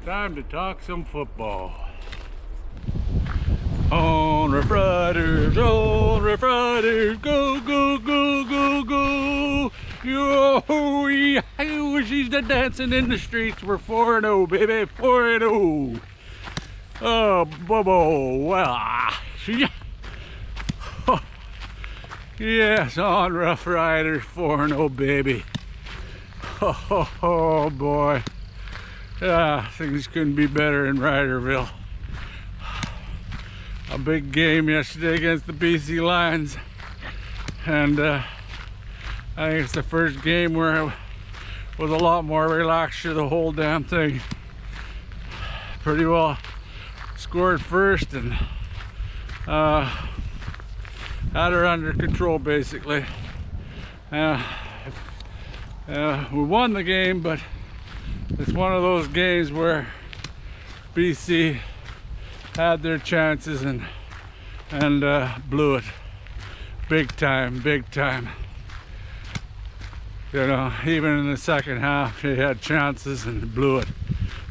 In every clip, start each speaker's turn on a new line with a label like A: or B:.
A: Time to talk some football. On Roughriders, go, go, go, go, go. Yo, she's the dancing in the streets. We're 4-0, baby, 4-0. Oh, Bobo, well, yes, on Roughriders, 4-0, baby. Oh, boy. Things couldn't be better in Riderville. A big game yesterday against the BC Lions, and I think it's the first game where I was a lot more relaxed through the whole damn thing. Pretty well scored first and had her under control basically. We won the game, but it's one of those games where BC had their chances and blew it big time. You know, even in the second half, they had chances and blew it.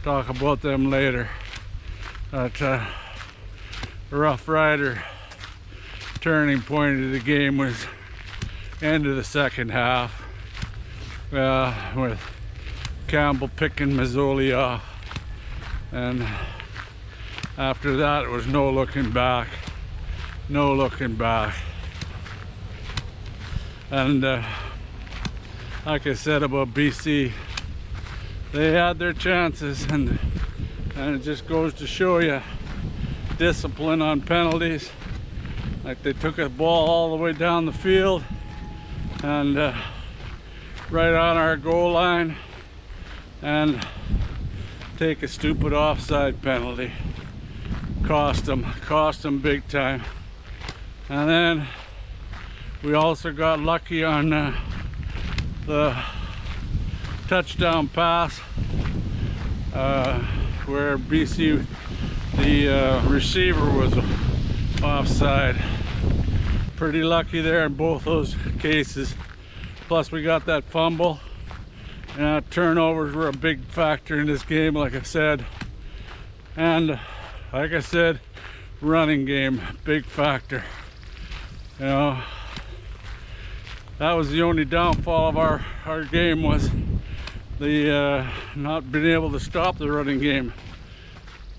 A: Talk about them later. But Rough Rider turning point of the game was end of the second half with Campbell picking Mazzoli off, and after that it was no looking back. And like I said about BC, they had their chances, and it just goes to show you discipline on penalties. Like they took a ball all the way down the field and right on our goal line and take a stupid offside penalty. Cost them big time. And then we also got lucky on the touchdown pass where BC, the receiver, was offside. Pretty lucky there in both those cases. Plus we got that fumble. Turnovers were a big factor in this game, like I said. And like I said, running game, big factor. You know, that was the only downfall of our game, was the not being able to stop the running game.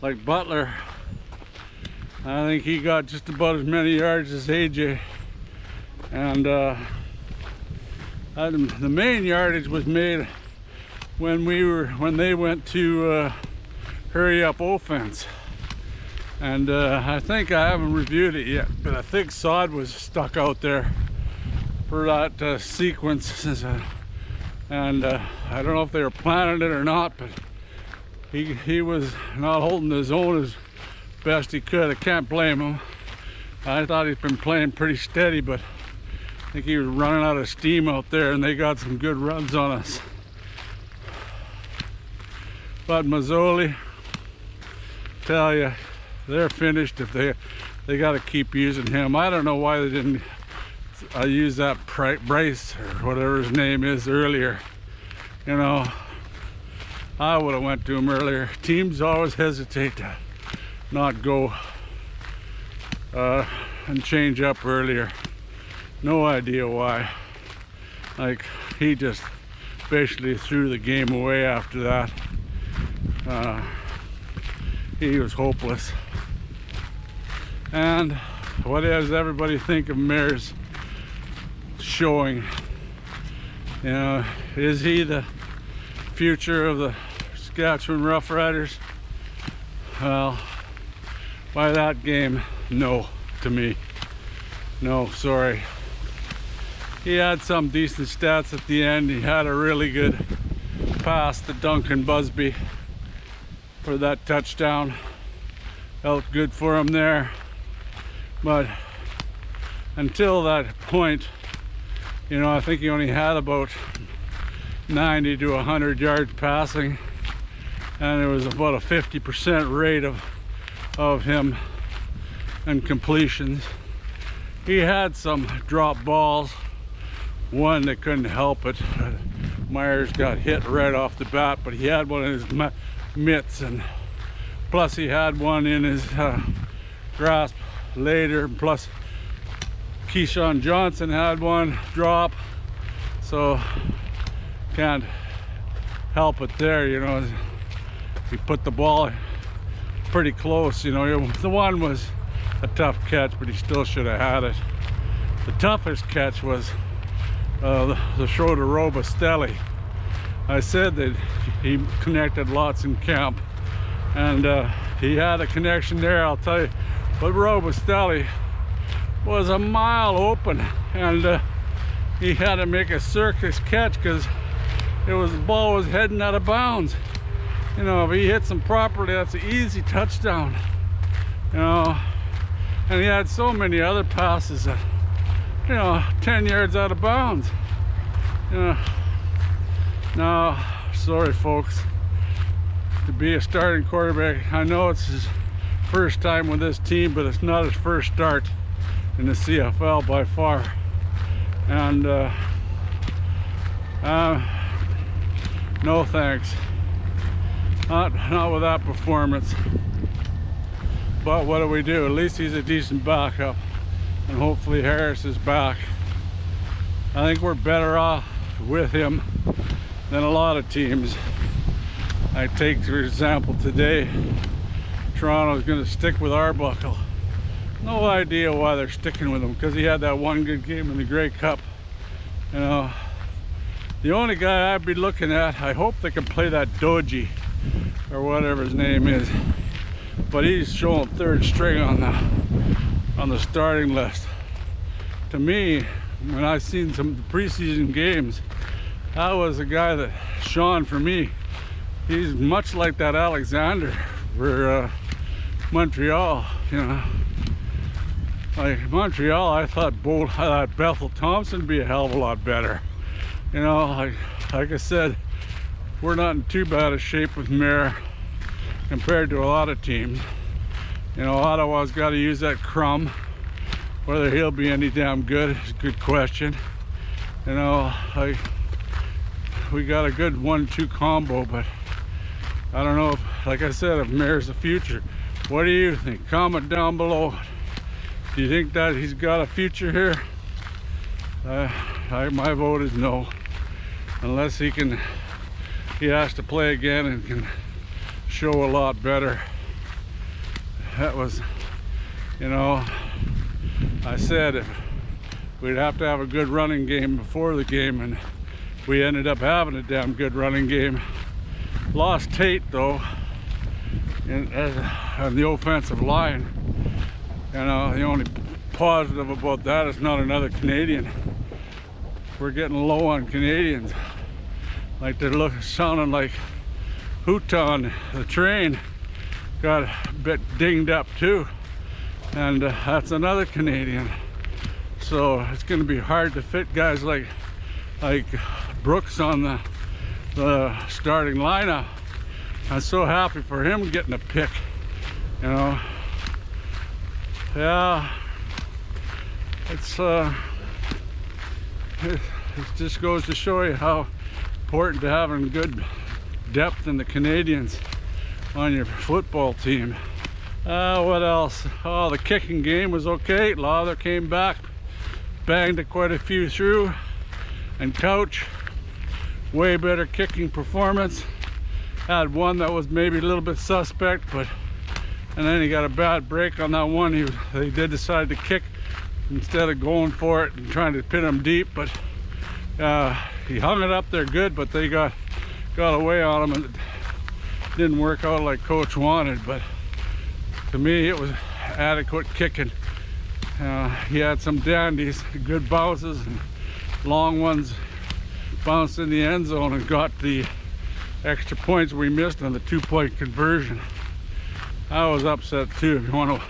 A: Like Butler, I think he got just about as many yards as AJ. And the main yardage was made when they went to hurry up offense. And I think I haven't reviewed it yet, but I think Sod was stuck out there for that sequence. And I don't know if they were planning it or not, but he was not holding his own as best he could. I can't blame him. I thought he'd been playing pretty steady, but I think he was running out of steam out there, and they got some good runs on us. But Mazzoli, tell you, they're finished. If they got to keep using him. I don't know why they didn't use that Bryce or whatever his name is earlier. You know, I would have went to him earlier. Teams always hesitate to not go and change up earlier. No idea why. Like, he just basically threw the game away after that. He was hopeless. And what does everybody think of Mayor's showing? You know, is he the future of the Saskatchewan Roughriders? Well, by that game, no, to me. No, sorry. He had some decent stats at the end. He had a really good pass to Duncan Busby for that touchdown. Felt good for him there. But until that point, you know, I think he only had about 90 to 100 yards passing, and it was about a 50% rate of him and completions. He had some drop balls, one that couldn't help it. Myers got hit right off the bat, but he had one of his mitts, and plus he had one in his grasp later, plus Keyshawn Johnson had one drop, so can't help it there, you know. He put the ball pretty close, you know. The one was a tough catch, but he still should have had it. The toughest catch was the throw to Robustelli. I said that he connected lots in camp, and he had a connection there, I'll tell you. But Robustelli was a mile open, and he had to make a circus catch because the ball was heading out of bounds. You know, if he hits him properly, that's an easy touchdown. You know, and he had so many other passes that, you know, 10 yards out of bounds. You know, now, sorry folks, to be a starting quarterback, I know it's his first time with this team, but it's not his first start in the CFL by far. And no thanks. Not with that performance. But what do? At least he's a decent backup, and hopefully Harris is back. I think we're better off with him than a lot of teams. I take, for example, today, Toronto's going to stick with Arbuckle. No idea why they're sticking with him, because he had that one good game in the Grey Cup. You know, the only guy I'd be looking at, I hope they can play that Doji, or whatever his name is, but he's showing third string on the starting list. To me, when I've seen some of the preseason games, that was a guy that shone for me. He's much like that Alexander for Montreal, you know. Like Montreal, I thought Bethel Thompson would be a hell of a lot better. You know, like I said, we're not in too bad a shape with Mayer compared to a lot of teams. You know, Ottawa's got to use that crumb. Whether he'll be any damn good is a good question. You know, we got a good 1-2 combo, but I don't know if, like I said, if Mayer's the future. What do you think? Comment down below. Do you think that he's got a future here? My vote is no, unless he has to play again and can show a lot better. That was, you know, I said if we'd have to have a good running game before the game, and we ended up having a damn good running game. Lost Tate though on the offensive line. You know, the only positive about that is not another Canadian. We're getting low on Canadians. Like they're sounding like Houghton, the train, got a bit dinged up too. And that's another Canadian. So it's going to be hard to fit guys like Brooks on the starting lineup. I'm so happy for him getting a pick, you know. Yeah, it just goes to show you how important to having good depth in the Canadians on your football team. What else? Oh, the kicking game was okay. Lawler came back, banged quite a few through, and Couch, way better kicking performance. Had one that was maybe a little bit suspect, and then he got a bad break on that one. They did decide to kick instead of going for it and trying to pin him deep, but he hung it up there good, but they got away on him, and it didn't work out like coach wanted. But to me, it was adequate kicking. He had some dandies, good bounces, and long ones bounced in the end zone and got the extra points we missed on the 2-point conversion. I was upset too. If you want to,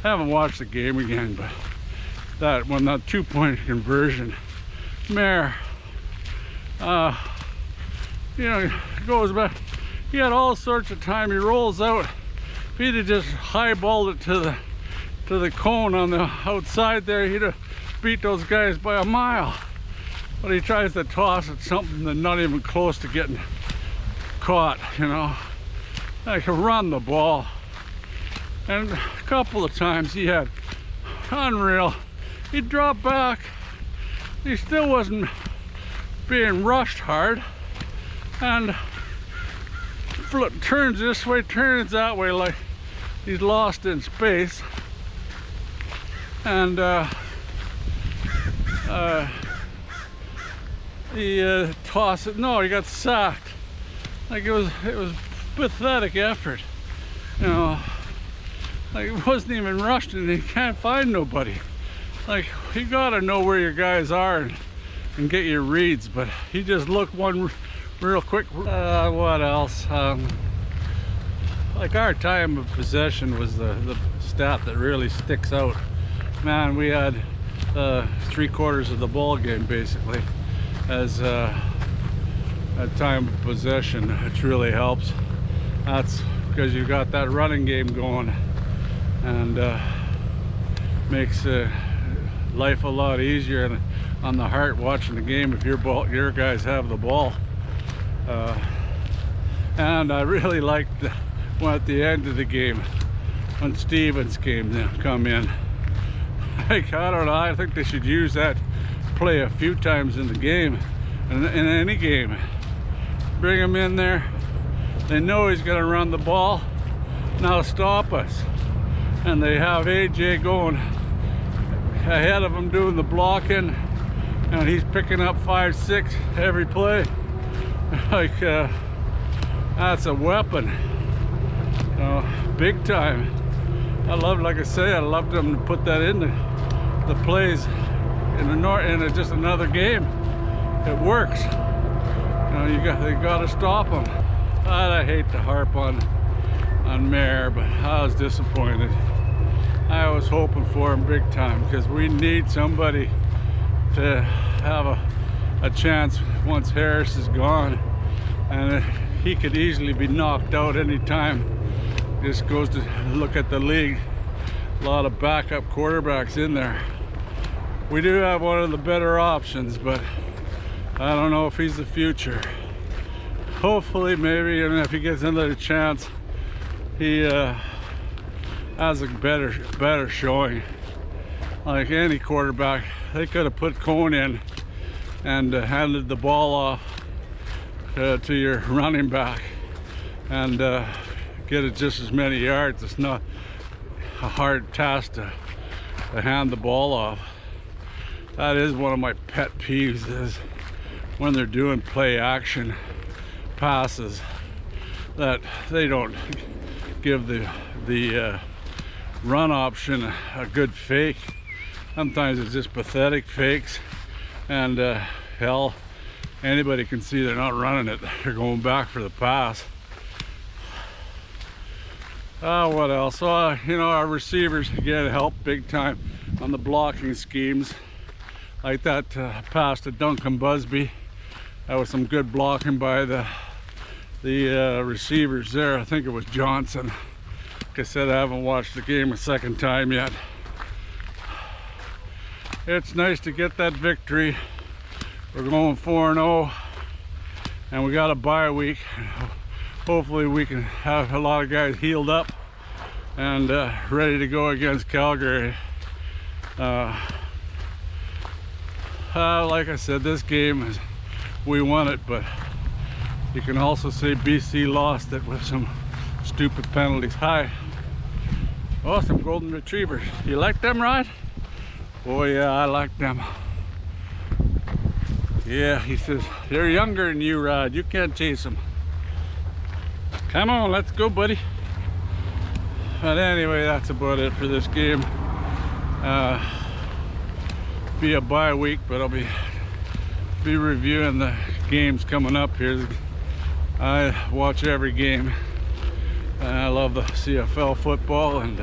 A: I haven't watched the game again, but that 2-point conversion, Mayer, you know, goes back. He had all sorts of time. He rolls out. If he'd have just highballed it to the cone on the outside there, he'd have beat those guys by a mile. But he tries to toss at something that's not even close to getting caught, you know. like run the ball. And a couple of times he had unreal. He'd drop back. He still wasn't being rushed hard. And turns this way, turns that way, like he's lost in space. And he tossed it. No, he got sacked. Like it was pathetic effort. You know, like it wasn't even rushed and he can't find nobody. Like you gotta know where your guys are and get your reads, but he just looked one real quick. What else? Like our time of possession was the stat that really sticks out. Man, we had 3/4 of the ball game basically as a time of possession, which really helps. That's because you got that running game going, and makes life a lot easier on the heart watching the game if your guys have the ball. And I really liked at the end of the game when Stevens came to come in. Like, I don't know, I think they should use that play a few times in the game, in any game. Bring him in there. They know he's gonna run the ball. Now stop us. And they have AJ going ahead of him doing the blocking, and he's picking up 5-6 every play. Like that's a weapon, big time. I love, like I say, I loved them to put that in the plays in just another game. It works. They gotta stop them. I hate to harp on Mayer, but I was disappointed. I was hoping for him big time because we need somebody to have a chance once Harris is gone, and he could easily be knocked out anytime. Just goes to look at the league, a lot of backup quarterbacks in there. We do have one of the better options, but I don't know if he's the future. Hopefully, maybe, and if he gets another chance, he has a better showing. Like any quarterback, they could have put Cone in and handed the ball off to your running back and get it just as many yards. It's not a hard task to hand the ball off. That is one of my pet peeves, is when they're doing play action passes that they don't give the run option a good fake. Sometimes it's just pathetic fakes, and hell, anybody can see they're not running it. They're going back for the pass. What else? Our receivers again help big time on the blocking schemes. Like that pass to Duncan Busby. That was some good blocking by the receivers there. I think it was Johnson. Like I said, I haven't watched the game a second time yet. It's nice to get that victory. We're going 4-0, and we got a bye week. Hopefully we can have a lot of guys healed up and ready to go against Calgary. Like I said, this game we won it, but you can also say BC lost it with some stupid penalties. Hi. Oh, some golden retrievers. You like them, Rod? Oh yeah, I like them. Yeah, he says, they're younger than you, Rod. You can't chase them. Come on, let's go, buddy. But anyway, that's about it for this game. Be a bye week, but I'll be reviewing the games coming up here. I watch every game. I love the CFL football, and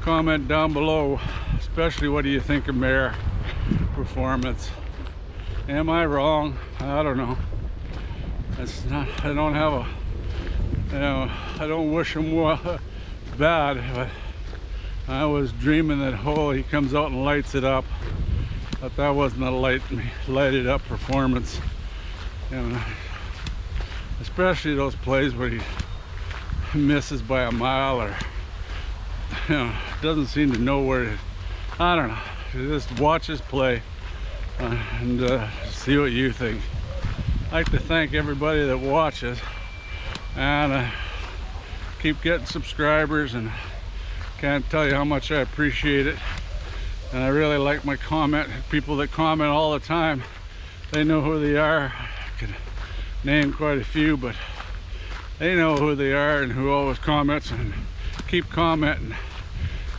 A: comment down below, especially what do you think of Mayer performance. Am I wrong? I don't know. It's not, I don't have a, I don't wish him well, bad, but I was dreaming that, he comes out and lights it up. But that wasn't a lighted up performance. And especially those plays where he misses by a mile, or doesn't seem to know where to, I don't know. Just watch us play and see what you think. I'd like to thank everybody that watches, and keep getting subscribers, and can't tell you how much I appreciate it. And I really like my comment. People that comment all the time, they know who they are. I could name quite a few, but they know who they are and who always comments, and keep commenting.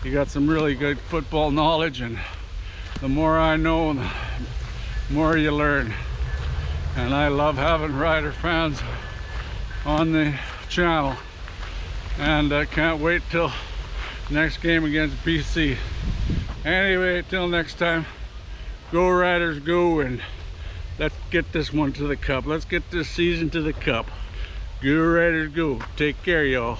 A: You got some really good football knowledge, and the more I know, the more you learn. And I love having Rider fans on the channel, and I can't wait till next game against BC. Anyway, till next time, go Riders go, and let's get this one to the cup. Let's get this season to the cup. Go Riders go. Take care, y'all.